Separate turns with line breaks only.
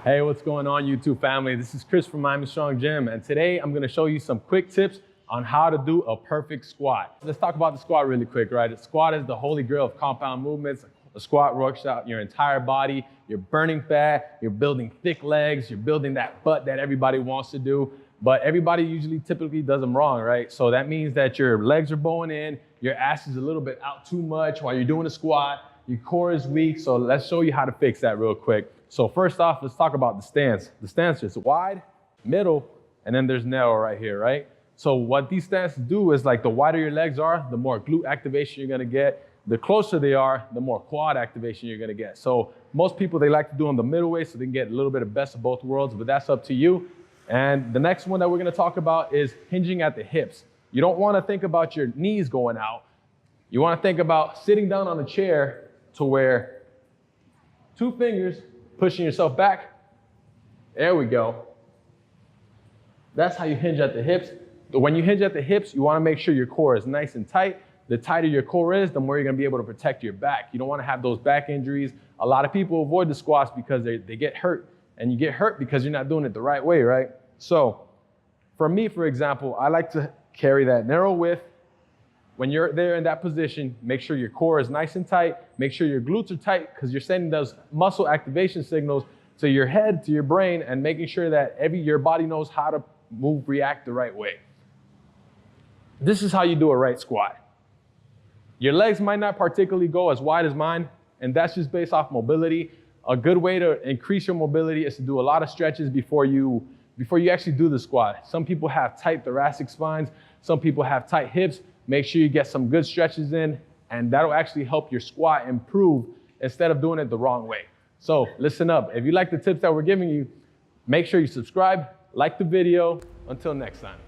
Hey, what's going on, YouTube family? This is Chris from Miami Strong Gym, and today I'm gonna show you some quick tips on how to do a perfect squat. Let's talk about the squat really quick, right? The squat is the holy grail of compound movements. The squat works out your entire body. You're burning fat, you're building thick legs, you're building that butt that everybody wants to do, but everybody typically does them wrong, right? So that means that your legs are bowing in, your ass is a little bit out too much while you're doing a squat, your core is weak. So let's show you how to fix that real quick. So first off, let's talk about the stance. The stance is wide, middle, and then there's narrow right here, right? So what these stances do is, like, the wider your legs are, the more glute activation you're gonna get. The closer they are, the more quad activation you're gonna get. So most people, they like to do them the middle way so they can get a little bit of best of both worlds, but that's up to you. And the next one that we're gonna talk about is hinging at the hips. You don't wanna think about your knees going out. You wanna think about sitting down on a chair to where two fingers pushing yourself back. There we go. That's how you hinge at the hips. When you hinge at the hips, you wanna make sure your core is nice and tight. The tighter your core is, the more you're gonna be able to protect your back. You don't wanna have those back injuries. A lot of people avoid the squats because they get hurt, and you get hurt because you're not doing it the right way, right? So for me, for example, I like to carry that narrow width. When you're there in that position, make sure your core is nice and tight. Make sure your glutes are tight, because you're sending those muscle activation signals to your head, to your brain, and making sure that your body knows how to react the right way. This is how you do a right squat. Your legs might not particularly go as wide as mine, and that's just based off mobility. A good way to increase your mobility is to do a lot of stretches before you actually do the squat. Some people have tight thoracic spines. Some people have tight hips. Make sure you get some good stretches in, and that'll actually help your squat improve instead of doing it the wrong way. So listen up. If you like the tips that we're giving you, make sure you subscribe, like the video. Until next time.